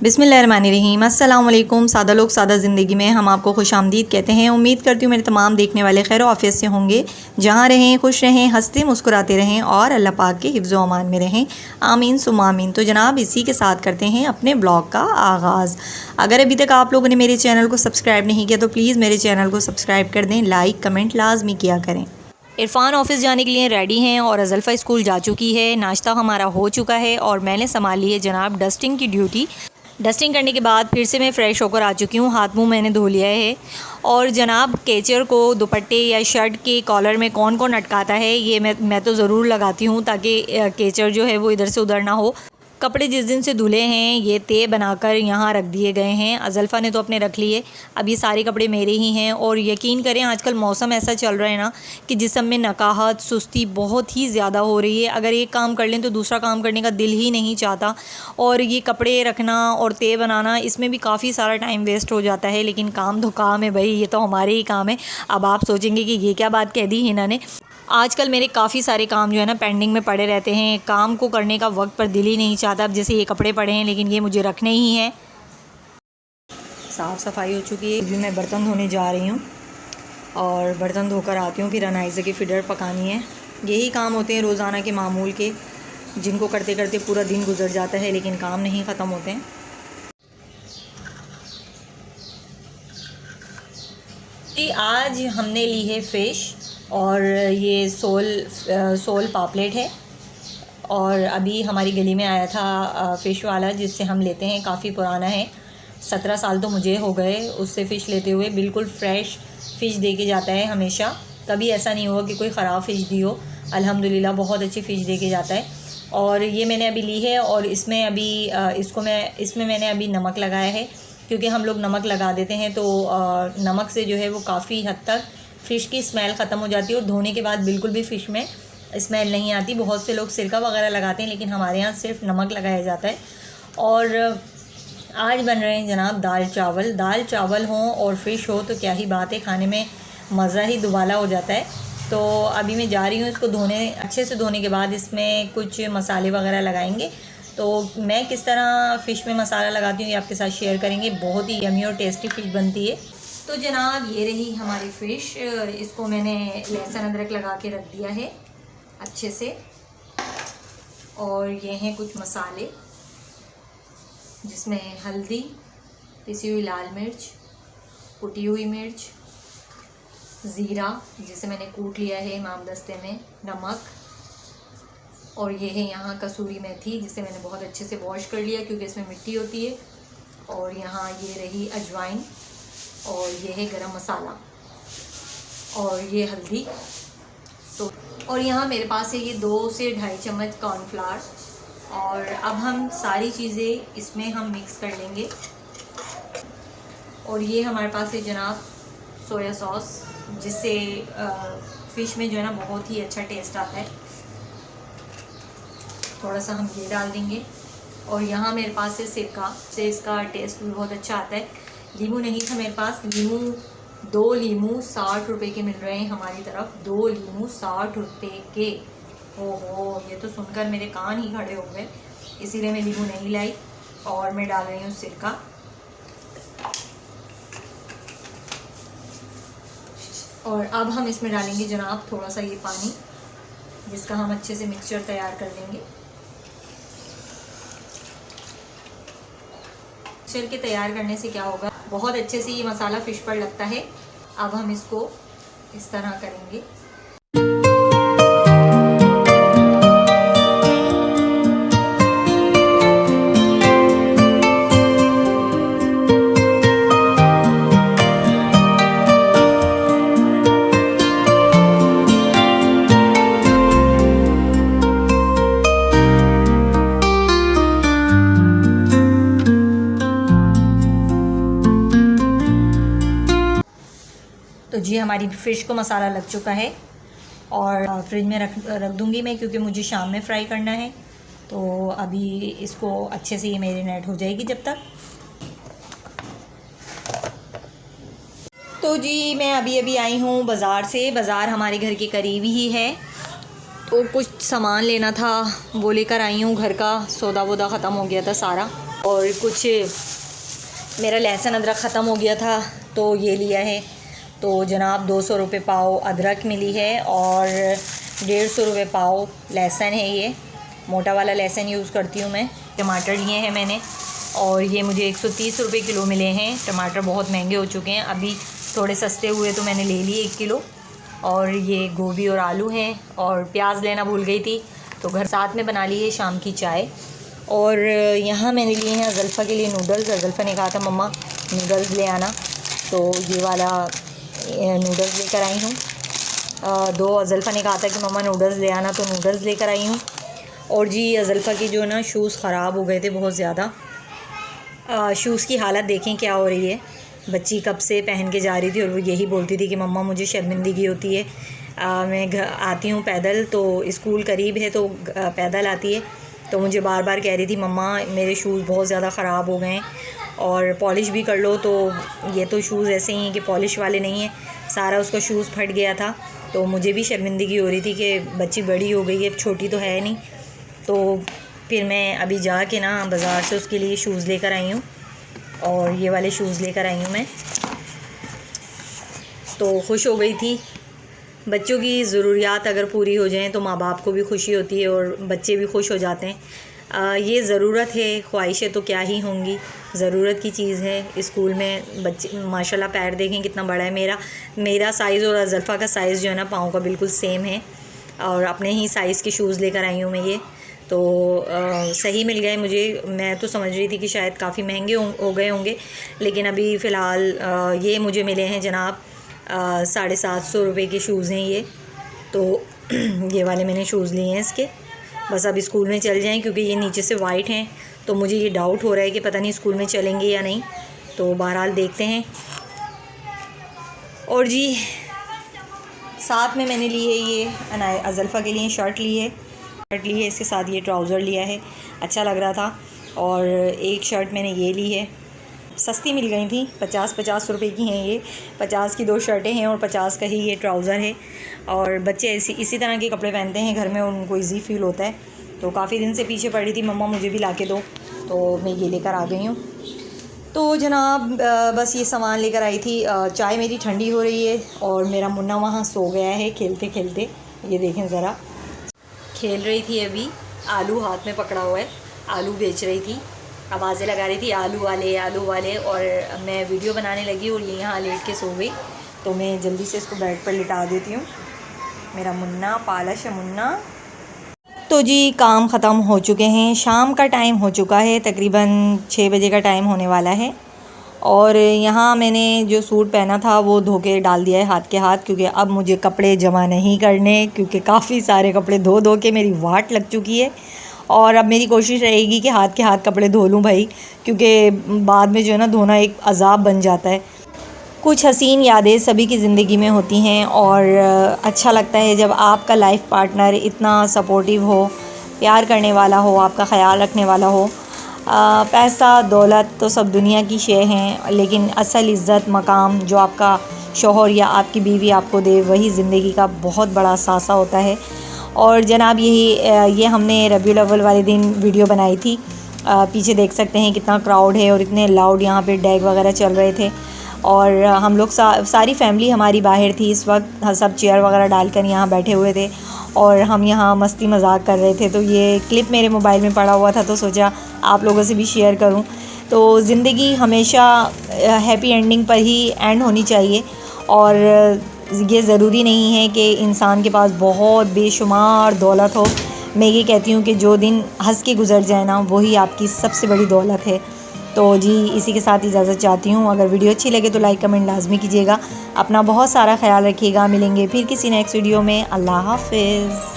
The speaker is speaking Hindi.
बिस्मिल्लाहिर्रहमानिर्रहीम। अस्सलाम वालेकुम। सादा लोग सादा ज़िंदगी में हम आपको खुशामदीद कहते हैं। उम्मीद करती हूँ मेरे तमाम देखने वाले खैर आफियत से होंगे। जहाँ रहें खुश रहें, हंसते मुस्कुराते रहें और अल्लाह पाक के हिफ्ज़ व अमान में रहें। आमीन सुम्मा आमीन। तो जनाब इसी के साथ करते हैं अपने ब्लॉग का आगाज़। अगर अभी तक आप लोगों ने मेरे चैनल को सब्सक्राइब नहीं किया तो प्लीज़ मेरे चैनल को सब्सक्राइब कर दें, लाइक कमेंट लाजमी किया करें। इरफान ऑफिस जाने के लिए रेडी हैं और अज़ल्फ़ा स्कूल जा चुकी है। नाश्ता हमारा हो चुका है और मैंने संभाल ली है जनाब डस्टिंग की ड्यूटी। डस्टिंग करने के बाद फिर से मैं फ़्रेश होकर आ चुकी हूँ। हाथ मुंह मैंने धो लिया है और जनाब केचर को दुपट्टे या शर्ट के कॉलर में कौन कौन अटकाता है ये मैं तो ज़रूर लगाती हूँ ताकि केचर जो है वो इधर से उधर ना हो। कपड़े जिस दिन से धुले हैं ये तय बनाकर यहाँ रख दिए गए हैं। अज़ल्फ़ा ने तो अपने रख लिए, अब ये सारे कपड़े मेरे ही हैं। और यकीन करें आजकल मौसम ऐसा चल रहा है ना कि जिस्म में नकाहत सुस्ती बहुत ही ज़्यादा हो रही है। अगर एक काम कर लें तो दूसरा काम करने का दिल ही नहीं चाहता। और ये कपड़े रखना और तय बनाना इसमें भी काफ़ी सारा टाइम वेस्ट हो जाता है। लेकिन काम तो काम है भाई, ये तो हमारे ही काम है। अब आप सोचेंगे कि ये क्या बात कह दी हिना ने। आजकल मेरे काफ़ी सारे काम जो है ना पेंडिंग में पड़े रहते हैं। काम को करने का वक्त पर दिल ही नहीं चाहता। अब जैसे ये कपड़े पड़े हैं लेकिन ये मुझे रखने ही हैं। साफ़ सफाई हो चुकी है। अभी मैं बर्तन धोने जा रही हूँ और बर्तन धोकर आती हूँ। फिर अनाइज़ा की फ़िडर पकानी है। यही काम होते हैं रोज़ाना के मामूल के, जिनको करते करते पूरा दिन गुजर जाता है लेकिन काम नहीं ख़त्म होते हैं। जी आज हमने ली है फ़िश और ये सोल पापलेट है। और अभी हमारी गली में आया था फ़िश वाला जिससे हम लेते हैं, काफ़ी पुराना है, 17 साल तो मुझे हो गए उससे फ़िश लेते हुए। बिल्कुल फ्रेश फ़िश दे के जाता है हमेशा, कभी ऐसा नहीं हुआ कि कोई ख़राब फ़िश दी हो। अल्हम्दुलिल्लाह बहुत अच्छी फ़िश दे के जाता है। और ये मैंने अभी ली है और इसमें अभी इसमें मैंने अभी नमक लगाया है क्योंकि हम लोग नमक लगा देते हैं तो नमक से जो है वो काफ़ी हद तक फ़िश की स्मेल ख़त्म हो जाती है और धोने के बाद बिल्कुल भी फ़िश में स्मेल नहीं आती। बहुत से लोग सिरका वगैरह लगाते हैं लेकिन हमारे यहाँ सिर्फ नमक लगाया जाता है। और आज बन रहे हैं जनाब दाल चावल हों और फ़िश हो तो क्या ही बात है, खाने में मज़ा ही दुबाला हो जाता है। तो अभी मैं जा रही हूँ इसको धोने। अच्छे से धोने के बाद इसमें कुछ मसाले वगैरह लगाएंगे। तो मैं किस तरह फ़िश में मसाला लगाती हूँ ये आपके साथ शेयर करेंगे। बहुत ही यमी और टेस्टी फ़िश बनती है। तो जनाब ये रही हमारी फ़िश, इसको मैंने लहसुन अदरक लगा के रख दिया है अच्छे से। और ये हैं कुछ मसाले जिसमें हल्दी, पिसी हुई लाल मिर्च, कुटी हुई मिर्च, ज़ीरा जिसे मैंने कूट लिया है इमाम दस्ते में, नमक, और ये है यहाँ कसूरी मेथी जिसे मैंने बहुत अच्छे से वॉश कर लिया क्योंकि इसमें मिट्टी होती है। और यहाँ ये रही अजवाइन और ये है गरम मसाला और ये हल्दी। तो और यहाँ मेरे पास है ये 2 से 2.5 चम्मच कॉर्नफ्लावर। और अब हम सारी चीज़ें इसमें हम मिक्स कर लेंगे। और ये हमारे पास है जनाब सोया सॉस जिससे फ़िश में जो है ना बहुत ही अच्छा टेस्ट आता है। थोड़ा सा हम ये डाल देंगे। और यहाँ मेरे पास है सिरका, से इसका टेस्ट भी बहुत अच्छा आता है। लीमू नहीं था मेरे पास, 2 लीमू 60 रुपये के मिल रहे हैं हमारी तरफ। 2 लीमू 60 रुपये के। ओहो, ये तो सुनकर मेरे कान ही खड़े हो गए, इसीलिए मैं लीमू नहीं लाई। और मैं डाल रही हूँ सिरका। और अब हम इसमें डालेंगे जनाब थोड़ा सा ये पानी जिसका हम अच्छे से मिक्सचर तैयार कर लेंगे। मिक्सचर के तैयार करने से क्या होगा, बहुत अच्छे से ये मसाला फ़िश पर लगता है। अब हम इसको इस तरह करेंगे। तो जी हमारी फ़िश को मसाला लग चुका है और फ्रिज में रख दूँगी मैं क्योंकि मुझे शाम में फ्राई करना है। तो अभी इसको अच्छे से ये मैरिनेट हो जाएगी जब तक। तो जी मैं अभी आई हूँ बाज़ार से। बाज़ार हमारे घर के करीब ही है तो कुछ सामान लेना था वो लेकर आई हूँ। घर का सौदा वोदा ख़त्म हो गया था सारा। और कुछ मेरा लहसुन अदरक ख़त्म हो गया था तो ये लिया है। तो जनाब 200 रुपये पाव अदरक मिली है और 150 रुपये पाव लहसुन है। ये मोटा वाला लहसुन यूज़ करती हूँ मैं। टमाटर लिए हैं मैंने और ये मुझे 130 रुपये किलो मिले हैं। टमाटर बहुत महंगे हो चुके हैं, अभी थोड़े सस्ते हुए तो मैंने ले लिए 1 किलो। और ये गोभी और आलू हैं और प्याज लेना भूल गई थी तो घर साथ में बना ली है शाम की चाय। और यहाँ मैंने लिए हैं अज़ल्फ़ा के लिए नूडल्स। अज़ल्फ़ा ने कहा था मम्मा नूडल्स ले आना, तो ये वाला नूडल्स लेकर आई हूँ। दो अज़ल्फ़ा ने कहा था कि मम्मा नूडल्स ले आना, तो नूडल्स लेकर आई हूँ। और जी अज़ल्फ़ा की जो ना शूज़ ख़राब हो गए थे बहुत ज़्यादा। शूज़ की हालत देखें क्या हो रही है। बच्ची कब से पहन के जा रही थी और वो यही बोलती थी कि मम्मा मुझे शर्मिंदगी होती है। मैं घर आती हूँ पैदल, तो स्कूल करीब है तो पैदल आती है, तो मुझे बार बार कह रही थी मम्मा मेरे शूज़ बहुत ज़्यादा ख़राब हो गए हैं और पॉलिश भी कर लो। तो ये तो शूज़ ऐसे ही हैं कि पॉलिश वाले नहीं हैं, सारा उसका शूज़ फट गया था। तो मुझे भी शर्मिंदगी हो रही थी कि बच्ची बड़ी हो गई है, छोटी तो है नहीं। तो फिर मैं अभी जाके ना बाज़ार से उसके लिए शूज़ लेकर आई हूँ और ये वाले शूज़ लेकर आई हूँ मैं। तो खुश हो गई थी। बच्चों की ज़रूरियात अगर पूरी हो जाएं तो माँ बाप को भी खुशी होती है और बच्चे भी खुश हो जाते हैं। ये ज़रूरत है, ख्वाहिशें तो क्या ही होंगी, ज़रूरत की चीज़ है। स्कूल में बच्चे माशाल्लाह पैर देखें कितना बड़ा है। मेरा साइज़ और अज़ल्फ़ा का साइज़ जो है ना पाँव का बिल्कुल सेम है और अपने ही साइज़ के शूज़ लेकर आई हूँ मैं। ये तो सही मिल गए मुझे। मैं तो समझ रही थी कि शायद काफ़ी महंगे हो गए होंगे, लेकिन अभी फ़िलहाल ये मुझे मिले हैं जनाब 750 रुपये के शूज़ हैं ये। तो ये वाले मैंने शूज़ लिए हैं इसके। बस अब स्कूल में चल जाएं क्योंकि ये नीचे से वाइट हैं, तो मुझे ये डाउट हो रहा है कि पता नहीं स्कूल में चलेंगे या नहीं। तो बहरहाल देखते हैं। और जी साथ में मैंने ली है ये अज़ल्फ़ा के लिए शर्ट ली है, इसके साथ ये ट्राउज़र लिया है, अच्छा लग रहा था। और एक शर्ट मैंने ये ली है, सस्ती मिल गई थी, 50 रुपए की हैं ये। 50 की 2 शर्टें हैं और 50 का ही ये ट्राउज़र है। और बच्चे इसी तरह के कपड़े पहनते हैं घर में, उनको इजी फील होता है। तो काफ़ी दिन से पीछे पड़ी थी मम्मा मुझे भी ला के दो, तो मैं ये लेकर आ गई हूँ। तो जनाब बस ये सामान लेकर आई थी। चाय मेरी ठंडी हो रही है और मेरा मुन्ना वहाँ सो गया है खेलते खेलते। ये देखें ज़रा, खेल रही थी अभी, आलू हाथ में पकड़ा हुआ है, आलू बेच रही थी, आवाज़ें लगा रही थी आलू वाले। और मैं वीडियो बनाने लगी और ये यहाँ लेट के सो गई, तो मैं जल्दी से इसको बेड पर लिटा देती हूँ। मेरा मुन्ना पालश है मुन्ना। तो जी काम ख़त्म हो चुके हैं, शाम का टाइम हो चुका है, तकरीबन 6 बजे का टाइम होने वाला है। और यहाँ मैंने जो सूट पहना था वो धो के डाल दिया है हाथ के हाथ, क्योंकि अब मुझे कपड़े जमा नहीं करने, क्योंकि काफ़ी सारे कपड़े धो के मेरी वाट लग चुकी है। और अब मेरी कोशिश रहेगी कि हाथ के हाथ कपड़े धो लूँ भाई, क्योंकि बाद में जो है ना धोना एक अज़ाब बन जाता है। कुछ हसीन यादें सभी की ज़िंदगी में होती हैं और अच्छा लगता है जब आपका लाइफ पार्टनर इतना सपोर्टिव हो, प्यार करने वाला हो, आपका ख़याल रखने वाला हो। पैसा दौलत तो सब दुनिया की शे हैं, लेकिन असल इज़्ज़त मकाम जो आपका शौहर या आपकी बीवी आपको दे, वही ज़िंदगी का बहुत बड़ा सासा होता है। और जनाब ये हमने रबीउल अव्वल वाले दिन वीडियो बनाई थी। पीछे देख सकते हैं कितना क्राउड है और इतने लाउड यहाँ पे डेग वगैरह चल रहे थे। और हम लोग सारी फैमिली हमारी बाहर थी इस वक्त, सब चेयर वगैरह डालकर यहाँ बैठे हुए थे और हम यहाँ मस्ती मजाक कर रहे थे। तो ये क्लिप मेरे मोबाइल में पड़ा हुआ था तो सोचा आप लोगों से भी शेयर करूं। तो ज़िंदगी हमेशा हैप्पी एंडिंग पर ही एंड होनी चाहिए और ये ज़रूरी नहीं है कि इंसान के पास बहुत बेशुमार दौलत हो। मैं ये कहती हूँ कि जो दिन हंस के गुजर जाए ना, वही आपकी सबसे बड़ी दौलत है। तो जी इसी के साथ इजाज़त चाहती हूँ। अगर वीडियो अच्छी लगे तो लाइक कमेंट लाजमी कीजिएगा। अपना बहुत सारा ख्याल रखिएगा। मिलेंगे फिर किसी नेक्स्ट वीडियो में। अल्लाह हाफ़िज़।